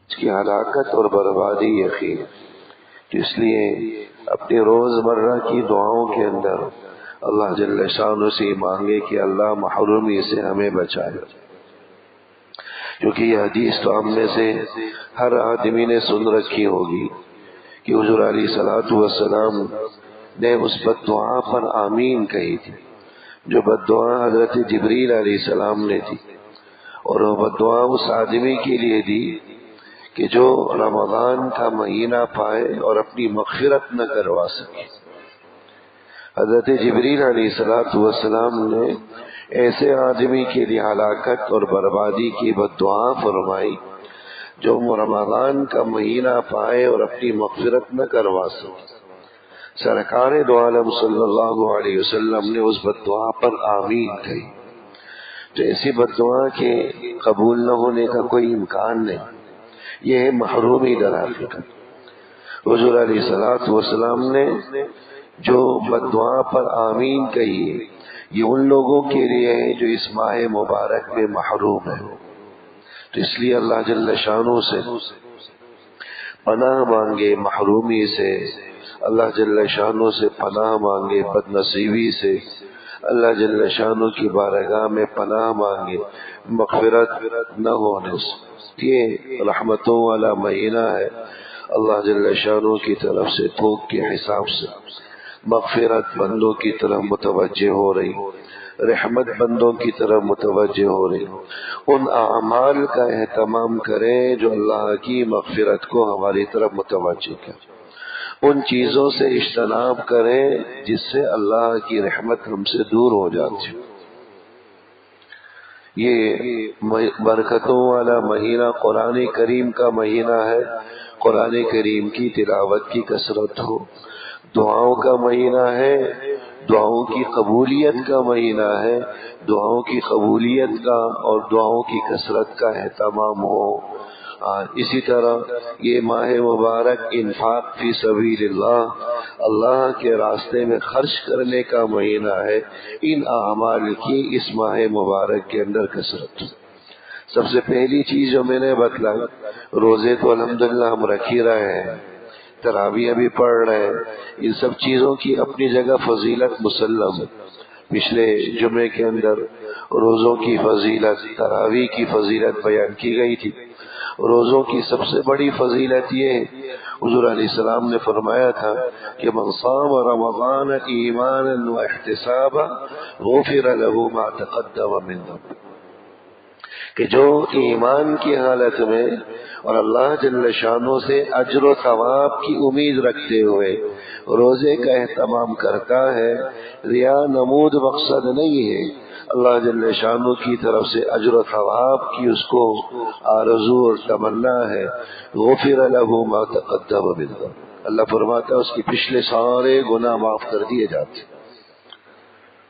اس کی ہلاکت اور بربادی یقین. اس لیے اپنی روزمرہ کی دعاؤں کے اندر اللہ جل شانہ سے مانگے کہ اللہ محرومی سے ہمیں بچائے. کیونکہ یہ حدیث تو ہم میں سے ہر آدمی نے سن رکھی ہوگی کہ حضور علیہ الصلوۃ والسلام نے اس بد دعا پر آمین کہی تھی، جو بد دعا حضرت جبریل علیہ السلام نے دی، اور وہ بد دعا اس آدمی کے لیے دی کہ جو رمضان کا مہینہ پائے اور اپنی مغفرت نہ کروا سکے. حضرت جبریل علیہ الصلوۃ والسلام نے ایسے آدمی کے لیے ہلاکت اور بربادی کی بد دعا فرمائی جو رمضان کا مہینہ پائے اور اپنی مغفرت نہ کروا سکے. سرکار دو عالم صلی اللہ علیہ وسلم نے اس بد دعا پر آمین کہی. تو ایسی بد دعا کے قبول نہ ہونے کا کوئی امکان نہیں. یہ ہے محرومی در حقیقت. حضور علیہ الصلوۃ والسلام نے جو بد دعا پر آمین کہی ہے یہ ان لوگوں کے لیے ہے جو اس ماہ مبارک میں محروم ہیں. تو اس لیے اللہ جل شانہ سے پناہ مانگے محرومی سے، اللہ جل شانہ سے پناہ مانگے بد نصیبی سے، اللہ جل شانہ کی بارگاہ میں پناہ مانگے مغفرت نہ ہونے سے. یہ رحمتوں والا مہینہ ہے. اللہ جل شانہ کی طرف سے تھوک کے حساب سے مغفرت بندوں کی طرف متوجہ ہو رہی، رحمت بندوں کی طرف متوجہ ہو رہی. ان اعمال کا اہتمام کریں جو اللہ کی مغفرت کو ہماری طرف متوجہ کریں. ان چیزوں سے اجتناب کریں جس سے اللہ کی رحمت ہم سے دور ہو جاتی. یہ برکتوں والا مہینہ قرآن کریم کا مہینہ ہے. قرآن کریم کی تلاوت کی کثرت ہو. دعاؤں کا مہینہ ہے، دعاؤں کی قبولیت کا مہینہ ہے. دعاؤں کی قبولیت کا اور دعاؤں کی کثرت کا اہتمام ہو. اسی طرح یہ ماہ مبارک انفاق فی سبیل اللہ، اللہ کے راستے میں خرچ کرنے کا مہینہ ہے. ان اعمال کی اس ماہ مبارک کے اندر کثرت. سب سے پہلی چیز جو میں نے بتلائی، روزے تو الحمدللہ ہم رکھ ہی رہے ہیں، تراویح بھی پڑھ رہے ہیں. ان سب چیزوں کی اپنی جگہ فضیلت مسلم ہے. پچھلے جمعے کے اندر روزوں کی فضیلت، تراویح کی فضیلت بیان کی گئی تھی. روزوں کی سب سے بڑی فضیلت یہ ہے، حضور علیہ السلام نے فرمایا تھا کہ من صام رمضان ایمانا واحتسابا غفر له ما تقدم من ذنبه، کہ جو ایمان کی حالت میں اور اللہ جل شانہ سے اجر و ثواب کی امید رکھتے ہوئے روزے کا اہتمام کرتا ہے، ریا نمود مقصد نہیں ہے، اللہ جل شانہ کی طرف سے اجر و ثواب کی اس کو آرزو اور تمنا ہے. غفر له ما تقدم من ذنبه، اللہ فرماتا ہے اس کے پچھلے سارے گناہ معاف کر دیے جاتے.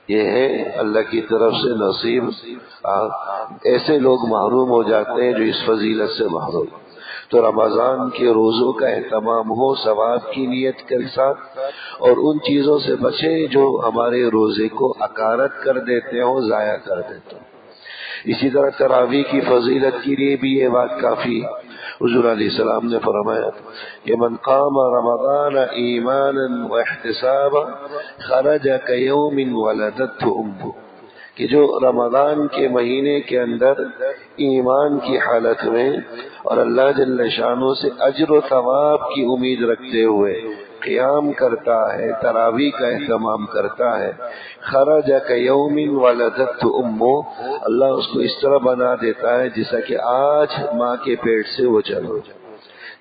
یہ ہے اللہ کی طرف سے نصیب. ایسے لوگ محروم ہو جاتے ہیں جو اس فضیلت سے محروم. تو رمضان کے روزوں کا اہتمام ہو ثواب کی نیت کے ساتھ، اور ان چیزوں سے بچے جو ہمارے روزے کو اکارت کر دیتے ہوں، ضائع کر دیتے ہوں. اسی طرح تراویح کی فضیلت کے لیے بھی یہ بات کافی. حضور علیہ السلام نے فرمایا کہ من قام رمضان ایمانا واحتسابا خرج کیوم ولدته امه، کہ جو رمضان کے مہینے کے اندر ایمان کی حالت میں اور اللہ جل شانہ سے اجر و ثواب کی امید رکھتے ہوئے قیام کرتا ہے، تراویح کا اہتمام کرتا ہے، خرج کیوم ولدته امه، اللہ اس کو اس طرح بنا دیتا ہے جیسا کہ آج ماں کے پیٹ سے وہ چلو.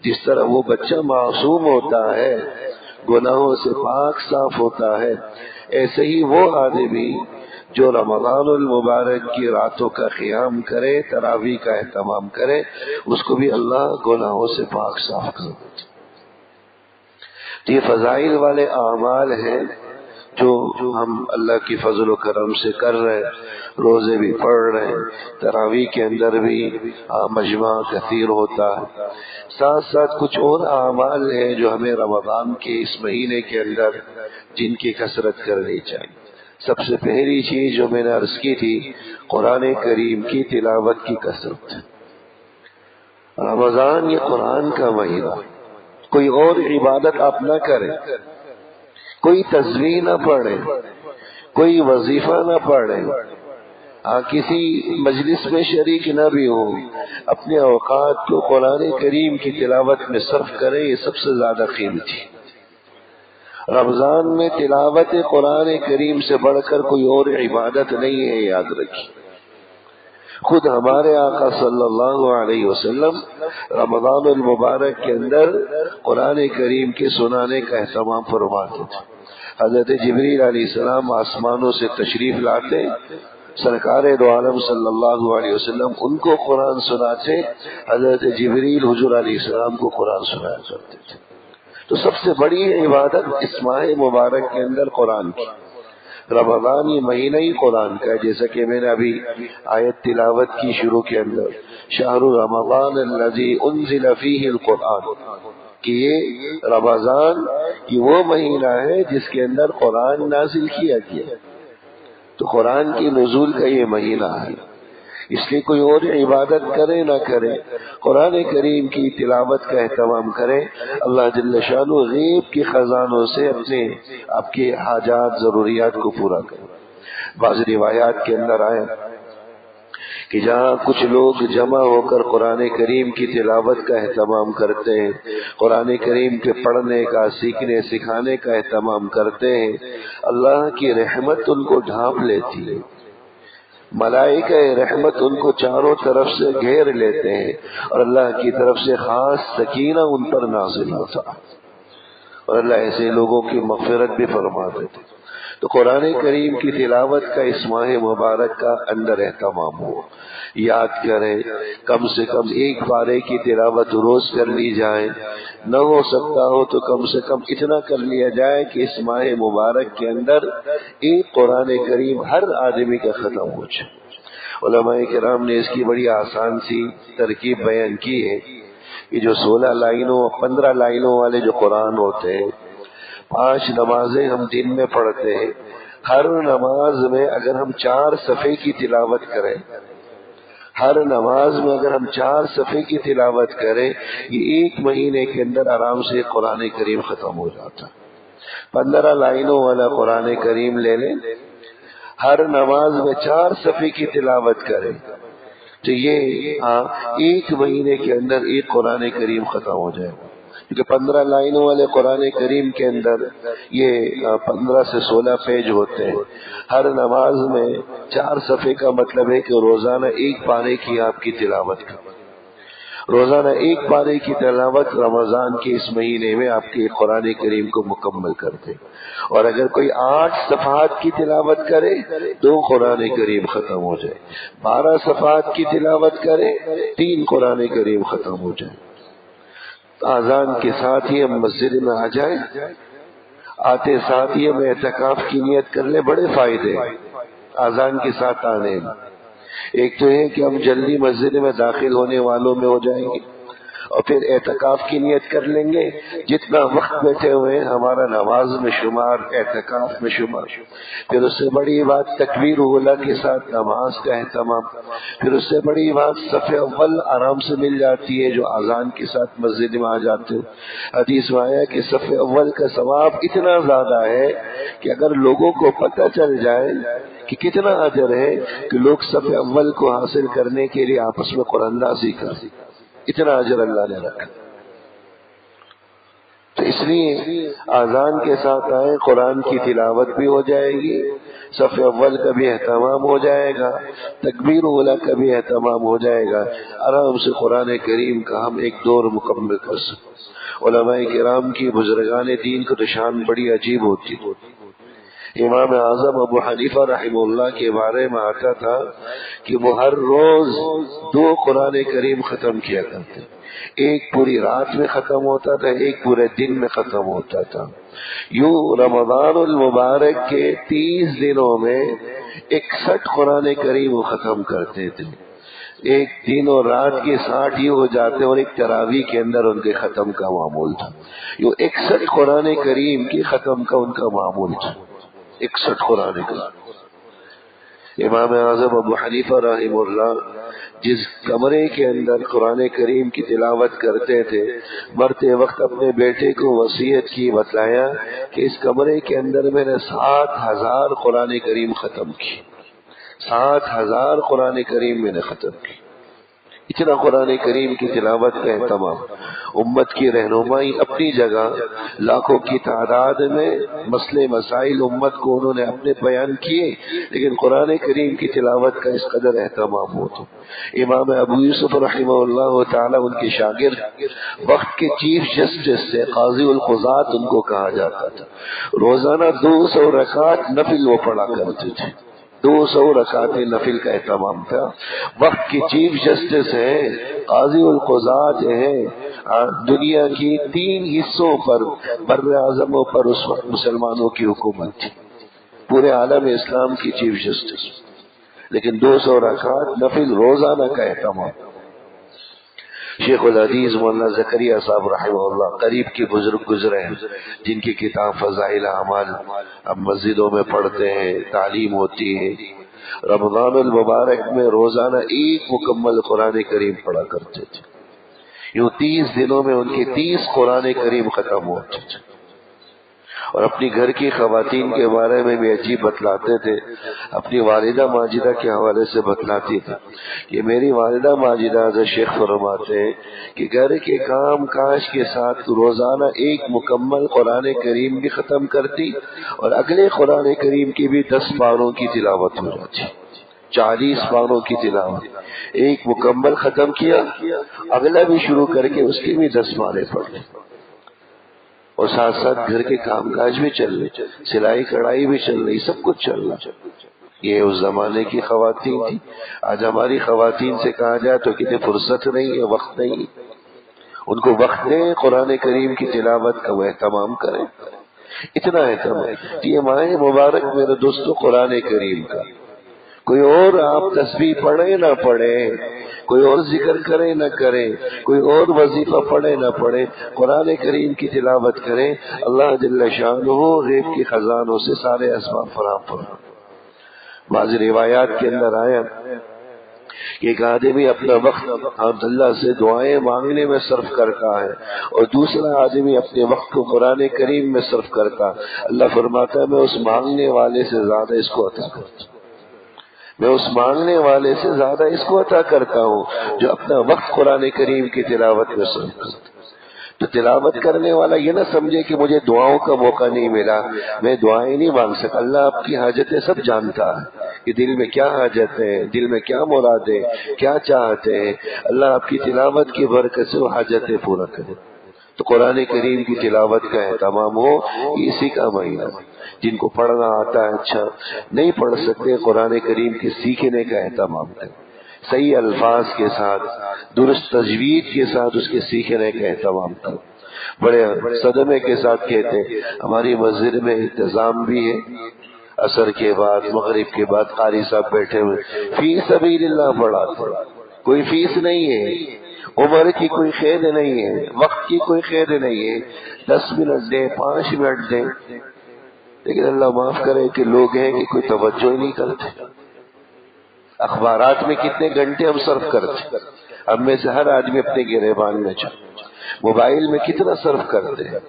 جس طرح وہ بچہ معصوم ہوتا ہے، گناہوں سے پاک صاف ہوتا ہے، ایسے ہی وہ آدمی جو رمضان المبارک کی راتوں کا قیام کرے، تراویح کا اہتمام کرے، اس کو بھی اللہ گناہوں سے پاک صاف کر. یہ فضائل والے اعمال ہیں جو ہم اللہ کی فضل و کرم سے کر رہے ہیں. روزے بھی پڑھ رہے ہیں، تراویح کے اندر بھی مجمع کثیر ہوتا ہے. ساتھ ساتھ کچھ اور اعمال ہیں جو ہمیں رمضان کے اس مہینے کے اندر جن کی کثرت کرنی چاہیے. سب سے پہلی چیز جو میں نے عرض کی تھی، قرآن کریم کی تلاوت کی کثرت. رمضان یہ قرآن کا مہینہ، کوئی اور عبادت آپ نہ کریں، کوئی تسبیح نہ پڑھے، کوئی وظیفہ نہ پڑھے، کسی مجلس میں شریک نہ بھی ہو، اپنے اوقات کو قرآن کریم کی تلاوت میں صرف کریں، یہ سب سے زیادہ قیمتی۔ رمضان میں تلاوت قرآن کریم سے بڑھ کر کوئی اور عبادت نہیں ہے، یاد رکھیے۔ خود ہمارے آقا صلی اللہ علیہ وسلم رمضان المبارک کے اندر قرآن کریم کے سنانے کا اہتمام فرماتے تھے۔ حضرت جبریل علیہ السلام آسمانوں سے تشریف لاتے، سرکار دو عالم صلی اللہ علیہ وسلم ان کو قرآن سناتے، حضرت جبریل حضور علیہ السلام کو قرآن سنایا کرتے تھے۔ تو سب سے بڑی عبادت اس ماہ مبارک کے اندر قرآن کی۔ رمضان یہ مہینہ ہی قرآن کا ہے، جیسا کہ میں نے ابھی آیت تلاوت کی شروع کے اندر، شہر رمضان الذی انزل فیہ القرآن، کہ یہ رمضان یہ وہ مہینہ ہے جس کے اندر قرآن نازل کیا گیا، تو قرآن کی نزول کا یہ مہینہ ہے، اس لیے کوئی اور عبادت کرے نہ کرے، قرآن کریم کی تلاوت کا اہتمام کرے، اللہ جل شانہ غیب کے خزانوں سے آپ کے حاجات ضروریات کو پورا کرے۔ بعض روایات کے اندر آئے کہ جہاں کچھ لوگ جمع ہو کر قرآن کریم کی تلاوت کا اہتمام کرتے ہیں، قرآن کریم کے پڑھنے کا، سیکھنے سکھانے کا اہتمام کرتے ہیں، اللہ کی رحمت ان کو ڈھانپ لیتی ہے، ملائکہ رحمت ان کو چاروں طرف سے گھیر لیتے ہیں، اور اللہ کی طرف سے خاص سکینہ ان پر نازل ہوتا ہے، اور اللہ ایسے لوگوں کی مغفرت بھی فرما دیتے۔ تو قرآن کریم کی تلاوت کا اس ماہ مبارک کا اندر اہتمام ہو، یاد کریں، کم سے کم ایک پارے کی تلاوت روز کر لی جائے، نہ ہو سکتا ہو تو کم سے کم اتنا کر لیا جائے کہ اس ماہ مبارک کے اندر ایک قرآن کریم ہر آدمی کا ختم ہو جائے۔ علماء کرام نے اس کی بڑی آسان سی ترکیب بیان کی ہے کہ جو 16 لائنوں 15 لائنوں والے جو قرآن ہوتے ہیں، 5 نمازیں ہم دن میں پڑھتے ہیں، ہر نماز میں اگر ہم 4 صفحے کی تلاوت کریں، ہر نماز میں اگر ہم 4 صفحے کی تلاوت کریں، یہ ایک مہینے کے اندر آرام سے قرآن کریم ختم ہو جاتا۔ 15 لائنوں والا قرآن کریم لے لیں، ہر نماز میں 4 صفحے کی تلاوت کریں، تو یہ ایک مہینے کے اندر ایک قرآن کریم ختم ہو جائے گا، کیونکہ 15 لائنوں والے قرآن کریم کے اندر یہ 15 سے 16 پیج ہوتے ہیں، ہر نماز میں 4 صفحے کا مطلب ہے کہ روزانہ ایک پارے کی آپ کی تلاوت کریں، روزانہ ایک پارے کی تلاوت رمضان کے اس مہینے میں آپ کے قرآن کریم کو مکمل کرتے، اور اگر کوئی 8 صفحات کی تلاوت کرے 2 قرآن کریم ختم ہو جائے، 12 صفحات کی تلاوت کرے 3 قرآن کریم ختم ہو جائے۔ آذان کے ساتھ ہی ہم مسجد میں آ جائیں، آتے ساتھ ہی ہم اعتکاف کی نیت کر لیں، بڑے فائدے آذان کے ساتھ آنے میں۔ ایک تو ہے کہ ہم جلدی مسجد میں داخل ہونے والوں میں ہو جائیں گے، اور پھر اعتکاف کی نیت کر لیں گے، جتنا وقت بیٹھے ہوئے ہمارا نماز میں شمار، اعتکاف میں شمار، پھر اس سے بڑی بات تکبیر اولیٰ کے ساتھ نماز کا اہتمام، پھر اس سے بڑی بات صف اول آرام سے مل جاتی ہے جو اذان کے ساتھ مسجد میں آ جاتے ہو۔ حدیث میں آیا کہ صف اول کا ثواب اتنا زیادہ ہے کہ اگر لوگوں کو پتہ چل جائے کہ کتنا اجر ہے کہ لوگ صف اول کو حاصل کرنے کے لیے آپس میں قرآن اندازی کریں، اتنا اجر اللہ نے رکھا۔ تو اس لیے اذان کے ساتھ آئے، قرآن کی تلاوت بھی ہو جائے گی، صف اول کا بھی اہتمام ہو جائے گا، تکبیر اولیٰ کا بھی اہتمام ہو جائے گا، آرام سے قرآن کریم کا ہم ایک دور مکمل کر سکیں۔ علماء کرام کی، بزرگان دین کو تو شان بڑی عجیب ہوتی۔ امام اعظم ابو حنیفہ رحمہ اللہ کے بارے میں آتا تھا کہ وہ ہر روز 2 قرآن کریم ختم کیا کرتے، ایک پوری رات میں ختم ہوتا تھا، ایک پورے دن میں ختم ہوتا تھا۔ یوں رمضان المبارک کے 30 دنوں میں 61 قرآن کریم وہ ختم کرتے تھے، ایک دن اور رات کے 60 ہی ہو جاتے، اور ایک تراویح کے اندر ان کے ختم کا معمول تھا۔ یوں 61 قرآن کریم کی ختم کا ان کا معمول تھا، 61 قرآن کریم۔ امام اعظم ابو حنیفہ رحمہ اللہ جس کمرے کے اندر قرآن کریم کی تلاوت کرتے تھے، مرتے وقت اپنے بیٹے کو وصیت کی، بتلایا کہ اس کمرے کے اندر میں نے 7,000 قرآن کریم ختم کی، 7,000 قرآن کریم میں نے ختم کی۔ اتنا قرآن کریم کی تلاوت کا اہتمام، امت کی رہنمائی اپنی جگہ، لاکھوں کی تعداد میں مسئلے مسائل امت کو انہوں نے اپنے بیان کیے، لیکن قرآن کریم کی تلاوت کا اس قدر اہتمام ہو تو امام ابو یوسف رحمہ اللہ تعالی ان کے شاگرد، وقت کے چیف جسٹس سے قاضی القضات ان کو کہا جاتا تھا، روزانہ 200 رکعت نفل وہ پڑھا کرتے تھے، 200 رکعت نفل کا اہتمام تھا۔ وقت کی چیف جسٹس ہیں، قاضی القضات ہیں، دنیا کی 3 حصوں پر، بر اعظموں پر اس وقت مسلمانوں کی حکومت تھی، پورے عالم اسلام کی چیف جسٹس، لیکن 200 رکعت نفل روزانہ کا اہتمام۔ شیخ الحدیث مولانا زکریا صاحب رحمہ اللہ قریب کے بزرگ گزرے ہیں، جن کی کتاب فضائل اعمال اب مسجدوں میں پڑھتے ہیں، تعلیم ہوتی ہے۔ رمضان المبارک میں روزانہ 1 مکمل قرآن کریم پڑھا کرتے تھے، یوں 30 دنوں میں ان کے 30 قرآن کریم ختم ہوتے تھے۔ اور اپنی گھر کی خواتین کے بارے میں بھی عجیب بتلاتے تھے، اپنی والدہ ماجدہ کے حوالے سے بتلاتی تھی کہ میری والدہ ماجدہ حضرت شیخ فرماتے ہیں کہ گھر کے کام کاج کے ساتھ روزانہ 1 مکمل قرآن کریم بھی ختم کرتی، اور اگلے قرآن کریم کی بھی 10 پاروں کی تلاوت ہو جاتی، 40 پاروں کی تلاوت، 1 مکمل ختم کیا، اگلا بھی شروع کر کے اس کی بھی 10 پارے پڑھ لیں، اور ساتھ ساتھ گھر کے کام کاج بھی چل رہے، سلائی کڑھائی بھی چل رہی، سب کچھ چل رہا۔ یہ اس زمانے کی خواتین تھی۔ آج ہماری خواتین سے کہا جائے تو کتنی فرصت نہیں ہے، وقت نہیں، ان کو وقت دیں، قرآن کریم کی تلاوت کا وہ اہتمام کریں، اتنا اہتمام۔ یہ ماہ مبارک میرے دوستو قرآن کریم کا، کوئی اور آپ تسبیح پڑھے نہ پڑھے، کوئی اور ذکر کرے نہ کرے، کوئی اور وظیفہ پڑھے نہ پڑھے، قرآن کریم کی تلاوت کریں، اللہ جل شانہ غیب کے خزانوں سے سارے اسباب فراہم فرمائے۔ بعض روایات کے اندر آیا کہ ایک آدمی اپنا وقت اللہ سے دعائیں مانگنے میں صرف کرتا ہے، اور دوسرا آدمی اپنے وقت کو قرآن کریم میں صرف کرتا، اللہ فرماتا ہے میں اس مانگنے والے سے زیادہ اس کو عطا کرتا ہوں، میں اس مانگنے والے سے زیادہ اس کو عطا کرتا ہوں جو اپنا وقت قرآن کریم کی تلاوت میں صرف کرتا۔ تو تلاوت کرنے والا یہ نہ سمجھے کہ مجھے دعاؤں کا موقع نہیں ملا، میں دعائیں نہیں مانگ سکتا، اللہ آپ کی حاجتیں سب جانتا ہے کہ دل میں کیا حاجت ہے، دل میں کیا مرادیں، کیا چاہتے ہیں، اللہ آپ کی تلاوت کی برکت سے وہ حاجتیں پورا کرے۔ تو قرآن کریم کی تلاوت کا اہتمام ہو، اسی کا مہینہ۔ جن کو پڑھنا آتا ہے اچھا، نہیں پڑھ سکتے قرآن کریم کے سیکھنے کا اہتمام کریں، صحیح الفاظ کے ساتھ، درست تجوید کے ساتھ اس کے سیکھنے کا اہتمام کریں۔ بڑے صدمے کے ساتھ کہتے ہیں ہماری مسجد میں انتظام بھی ہے، عصر کے بعد مغرب کے بعد قاری صاحب بیٹھے ہوئے فی سبیل اللہ پڑھاتے، کوئی فیس نہیں ہے، عمر کی کوئی قید نہیں ہے، وقت کی کوئی قید نہیں ہے، 10 منٹ دیں، 5 منٹ دیں، لیکن اللہ معاف کرے کہ لوگ ہیں کہ کوئی توجہ ہی نہیں کرتے۔ اخبارات میں کتنے گھنٹے ہم صرف کرتے، ہم میں سے ہر آدمی اپنے گریبان میں چل، موبائل میں کتنا صرف کرتے ہیں،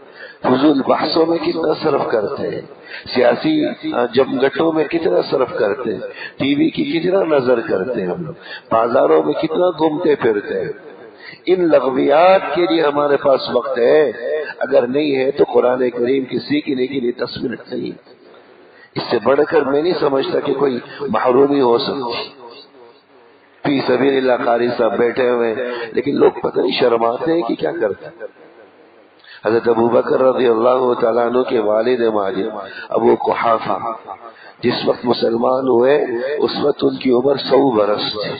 فضول بحثوں میں کتنا صرف کرتے ہیں، سیاسی جمگٹوں میں کتنا صرف کرتے ہیں، ٹی وی کی کتنا نظر کرتے ہیں، ہم لوگ بازاروں میں کتنا گھومتے پھرتے ہیں۔ ان لغویات کے لیے ہمارے پاس وقت ہے، اگر نہیں ہے تو قرآن کریم کی سیکھنے کے لیے 10 منٹ نہیں، اس سے بڑھ کر میں نہیں سمجھتا کہ کوئی محرومی ہو سکتی۔ فی سبیل اللہ قاری صاحب بیٹھے ہوئے، لیکن لوگ پتہ نہیں شرماتے ہیں کہ کیا کرتے ہیں۔ حضرت ابوبکر رضی اللہ تعالیٰ عنہ کے والد ماجد ابو قحافہ جس وقت مسلمان ہوئے اس وقت ان کی عمر 100 برس تھی،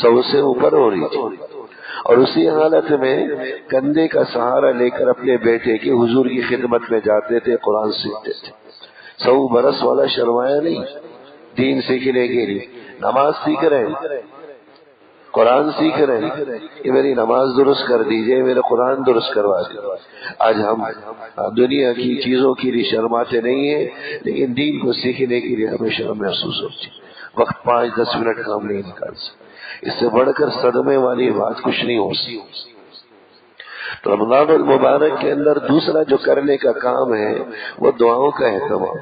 100 سے اوپر ہو رہی تھی، اور اسی حالت میں کندھے کا سہارا لے کر اپنے بیٹے کے حضور کی خدمت میں جاتے تھے، قرآن سیکھتے تھے۔ 100 برس والا شرمایا نہیں، دین سیکھنے کے لیے، نماز سیکھ رہے ہیں، قرآن سیکھ رہے ہیں کہ میری نماز درست کر دیجئے، میرے قرآن درست کروا دیجئے۔ آج ہم دنیا کی چیزوں کے لیے شرماتے نہیں ہیں، لیکن دین کو سیکھنے کے لیے ہمیں شرم محسوس ہوتی ہے۔ وقت 5-10 منٹ کام نہیں نکال سکتے، اس سے بڑھ کر صدمے والی بات کچھ نہیں ہو سکتی۔ تو رمضان المبارک کے اندر دوسرا جو کرنے کا کام ہے وہ دعاؤں کا اہتمام۔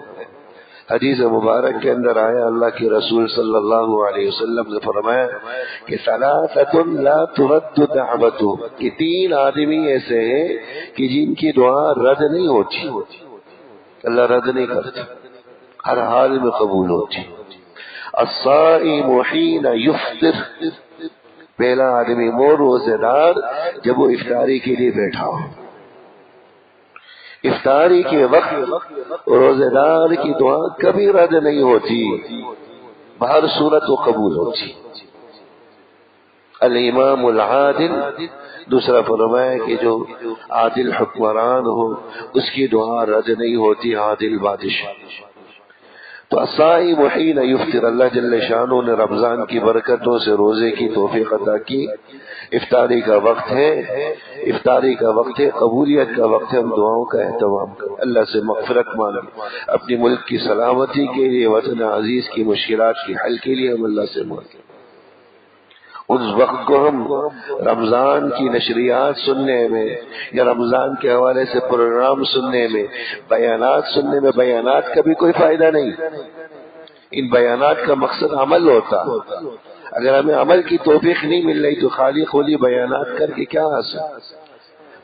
حدیث مبارک کے اندر آیا، اللہ کے رسول صلی اللہ علیہ وسلم نے فرمایا کہ ثلاثۃ لا ترد دعوتهم، کہ 3 آدمی ایسے ہیں کہ جن کی دعا رد نہیں ہوتی، اللہ رد نہیں کرتا، ہر حال میں قبول ہوتی۔ الصائم حین یفطر، پہلا آدمی وہ روزے دار جب وہ افطاری کے لیے بیٹھا ہو، افطاری کے وقت روزے دار کی دعا کبھی رد نہیں ہوتی، بہر صورت وہ قبول ہوتی۔ الامام العادل، دوسرا فرمایا کہ جو عادل حکمران ہو اس کی دعا رد نہیں ہوتی، عادل بادشاہ۔ تو الصائم حین یفطر، اللہ جل شانہ نے رمضان کی برکتوں سے روزے کی توفیق عطا کی۔ افطاری کا وقت ہے، افطاری کا وقت ہے، قبولیت کا وقت ہے، ہم دعاؤں کا اہتمام کریں، اللہ سے مغفرت مانگیں، اپنی ملک کی سلامتی کے لیے، وطن عزیز کی مشکلات کے حل کے لیے ہم اللہ سے مانگیں۔ اس وقت کو ہم رمضان کی نشریات سننے میں یا رمضان کے حوالے سے پروگرام سننے میں، بیانات سننے میں، بیانات کا بھی کوئی فائدہ نہیں، ان بیانات کا مقصد عمل ہوتا۔ اگر ہمیں عمل کی توفیق نہیں مل رہی تو خالی خولی بیانات کر کے کیا حاصل؟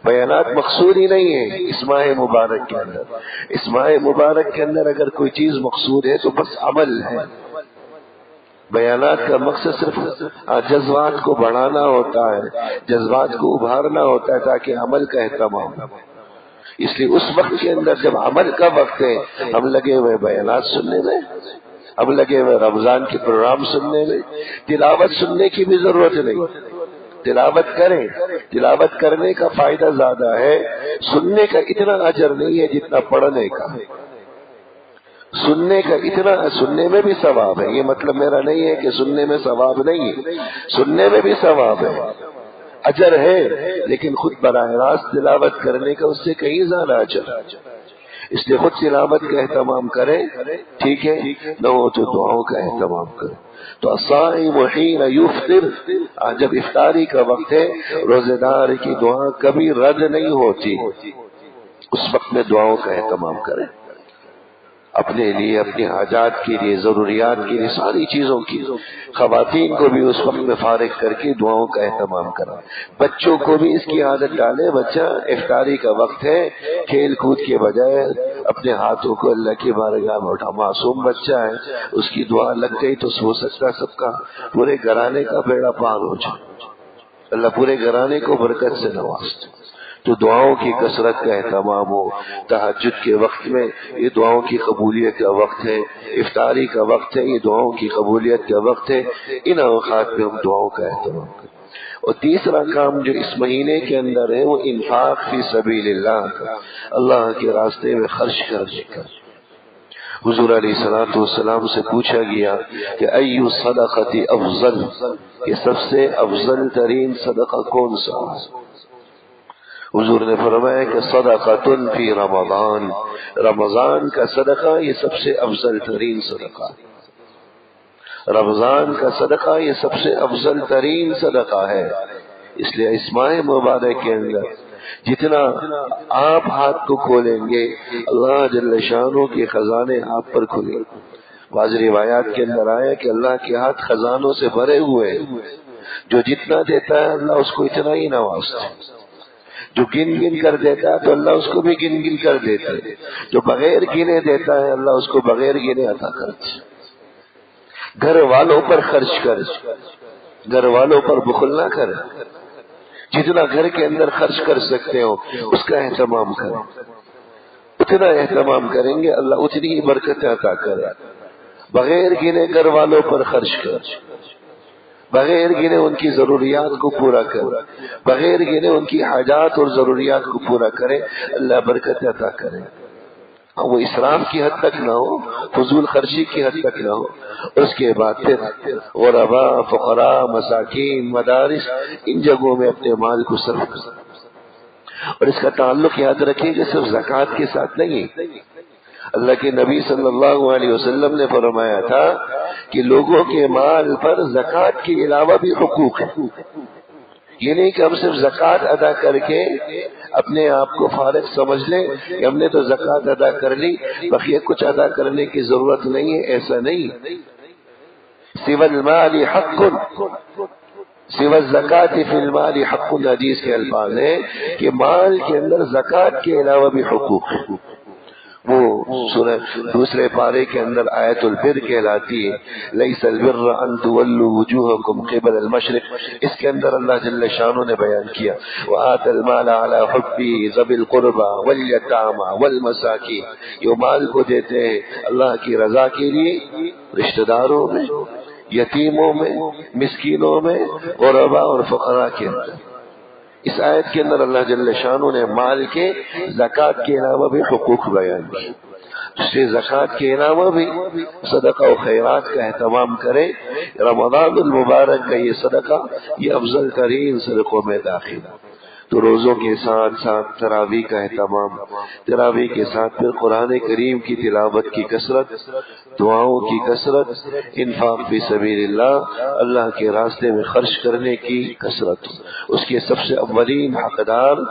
بیانات مقصود ہی نہیں ہے اس ماہ مبارک کے اندر۔ اس ماہ مبارک کے اندر اگر کوئی چیز مقصود ہے تو بس عمل ہے۔ بیانات کا مقصد صرف جذبات کو بڑھانا ہوتا ہے، جذبات کو ابھارنا ہوتا ہے تاکہ عمل کا اہتمام ہو۔ اس لیے اس وقت کے اندر جب عمل کا وقت ہے، ہم لگے ہوئے بیانات سننے میں، ہم لگے ہوئے رمضان کے پروگرام سننے میں، تلاوت سننے کی بھی ضرورت نہیں، تلاوت کریں، تلاوت کرنے کا فائدہ زیادہ ہے، سننے کا اتنا اجر نہیں ہے جتنا پڑھنے کا۔ سننے کا اتنا، سننے میں بھی ثواب ہے، یہ مطلب میرا نہیں ہے کہ سننے میں ثواب نہیں ہے، سننے میں بھی ثواب ہے، اجر ہے، لیکن خود براہ راست تلاوت کرنے کا اس سے کہیں زیادہ اجر ہے۔ اس لیے خود تلاوت کا اہتمام کریں، ٹھیک ہے، نہ ہو تو دعاؤں کا اہتمام کریں۔ تو الصائم حین یفطر، جب افطاری کا وقت ہے روزے دار کی دعا کبھی رد نہیں ہوتی، اس وقت میں دعاؤں کا اہتمام کریں، اپنے لیے، اپنے حاجات کے لیے، ضروریات کے لیے، ساری چیزوں کی۔ خواتین کو بھی اس وقت میں فارغ کر کے دعاؤں کا اہتمام کریں، بچوں کو بھی اس کی عادت ڈالیں، بچہ افطاری کا وقت ہے، کھیل کود کے بجائے اپنے ہاتھوں کو اللہ کی بارگاہ میں اٹھا، معصوم بچہ ہے، اس کی دعا لگ گئی تو ہو سکتا سب کا پورے گھرانے کا بیڑا پار ہو جائے، اللہ پورے گھرانے کو برکت سے نوازتے۔ تو دعاؤں کی کثرت کا اہتمام ہو، تہجد کے وقت میں یہ دعاؤں کی قبولیت کا وقت ہے، افطاری کا وقت ہے، یہ دعاؤں کی قبولیت کا وقت ہے، ان اوقات میں ہم دعاؤں کا اہتمام کریں۔ اور تیسرا کام جو اس مہینے کے اندر ہے وہ انفاق فی سبیل اللہ کا، اللہ کے راستے میں خرچ کرنے کا۔ حضور علیہ الصلوۃ والسلام سے پوچھا گیا کہ ایو صدقۃ افضل، کہ سب سے افضل ترین صدقہ کون سا ہے؟ حضور نے فرمایا کہ صدقۃ فی رمضان، رمضان کا صدقہ یہ سب سے افضل ترین صدقہ، رمضان کا صدقہ یہ سب سے افضل ترین صدقہ ہے۔ اس لیے اس ماہ مبارک کے اندر جتنا آپ ہاتھ کو کھولیں گے اللہ جل شانہ کے خزانے آپ پر کھلیں گے۔ بعض روایات کے اندر آیا کہ اللہ کے ہاتھ خزانوں سے بھرے ہوئے ہیں، جو جتنا دیتا ہے اللہ اس کو اتنا ہی نوازتا ہے، جو گن گن کر دیتا ہے تو اللہ اس کو بھی گن گن کر دیتا ہے، جو بغیر گنے دیتا ہے اللہ اس کو بغیر گنے عطا کرتا ہے۔ گھر والوں پر خرچ کر، گھر والوں پر بخل نہ کر، جتنا گھر کے اندر خرچ کر سکتے ہو اس کا اہتمام کریں، اتنا اہتمام کریں گے اللہ اتنی ہی برکت عطا کرے۔ بغیر گنے گھر والوں پر خرچ کر، بغیر گنے ان کی ضروریات کو پورا کر، بغیر گنے ان کی حاجات اور ضروریات کو پورا کرے، اللہ برکت عطا کرے۔ وہ اسراف کی حد تک نہ ہو، فضول خرچی کی حد تک نہ ہو۔ اس کے بعد پھر غرباء، فقراء، مساکین، مدارس، ان جگہوں میں اپنے مال کو صرف کریں۔ اور اس کا تعلق یاد رکھیں کہ صرف زکوٰۃ کے ساتھ نہیں، اللہ کے نبی صلی اللہ علیہ وسلم نے فرمایا تھا کہ لوگوں کے مال پر زکوٰۃ کے علاوہ بھی حقوق ہیں. یہ نہیں کہ ہم صرف زکوٰۃ ادا کر کے اپنے آپ کو فارغ سمجھ لیں کہ ہم نے تو زکوٰۃ ادا کر لی، بقیہ کچھ ادا کرنے کی ضرورت نہیں ہے. ایسا نہیں. سوى المال حق، سوى الزکوٰۃ فی المال حق، حدیث کے الفاظ ہیں کہ مال کے اندر زکوٰۃ کے علاوہ بھی حقوق ہیں. وہ سورہ دوسرے پارے کے اندر آیت البر کہلاتی ہے، لیس البر ان تولوا وجوہکم قبل المشرق. اس کے اندر اللہ جل شانہ نے بیان کیا وآت المال علی حبہ ذوی القربى والیتامى والمساکین. یہ مال کو دیتے ہیں اللہ کی رضا کے لیے رشتہ داروں میں، یتیموں میں، مسکینوں میں، غرباء اور فقراء کے اندر. اس آیت کے اندر اللہ جل شانہ نے مال کے زکوٰۃ کے علاوہ بھی حقوق بیان کیے. اس لیے زکوٰۃ کے علاوہ بھی صدقہ و خیرات کا اہتمام کرے. رمضان المبارک کا یہ صدقہ یہ افضل ترین صدقوں میں داخل ہے. تو روزوں کے ساتھ ساتھ تراویح کا اہتمام، تراویح کے ساتھ پھر قرآن کریم کی تلاوت کی کثرت، دعاؤں کی کثرت، انفاق فی سبیل اللہ، اللہ کے راستے میں خرچ کرنے کی کثرت. اس کے سب سے اولین حقدار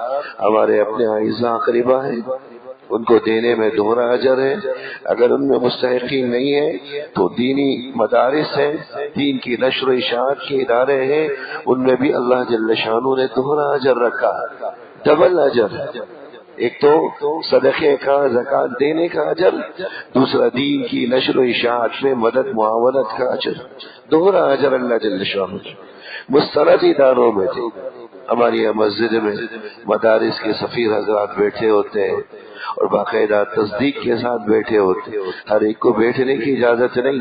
ہمارے اپنے اعزاء اقربا ہیں، ان کو دینے میں دوہرا اجر ہے. اگر ان میں مستحقین نہیں ہیں تو دینی مدارس ہیں، دین کی نشر و اشاعت کے ادارے ہیں، ان میں بھی اللہ جل شانہ نے دوہرا اجر رکھا، ڈبل اجر. ایک تو صدقے کا زکوٰۃ دینے کا اجر، دوسرا دین کی نشر و اشاعت میں مدد معاونت کا اجر، دوہرا اجر اللہ جل شانہ. مستند اداروں میں تھے، ہماری مسجد میں مدارس کے سفیر حضرات بیٹھے ہوتے ہیں اور باقاعدہ تصدیق کے ساتھ بیٹھے ہوتے ہیں. ہر ایک کو بیٹھنے کی اجازت نہیں،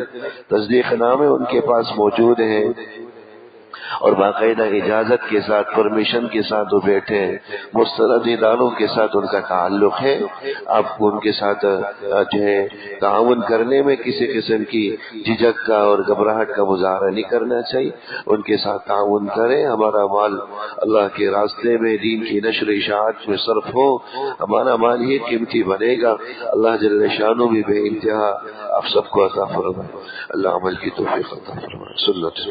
تصدیق نامے ان کے پاس موجود ہیں اور باقاعدہ اجازت کے ساتھ، پرمیشن کے ساتھ وہ بیٹھے ہیں. مستند اداروں کے ساتھ ان کا تعلق ہے. آپ کو ان کے ساتھ جو ہے تعاون کرنے میں کسی قسم کی جھجک کا اور گھبراہٹ کا مظاہرہ نہیں کرنا چاہیے. ان کے ساتھ تعاون کریں. ہمارا مال اللہ کے راستے میں دین کی نشر اشاعت میں صرف ہو، ہمارا مال یہ قیمتی بنے گا. اللہ جل شانہ بھی بے انتہا آپ سب کو عطا فرمائے. اللہ عمل کی توفیق عطا فرمائے. سنت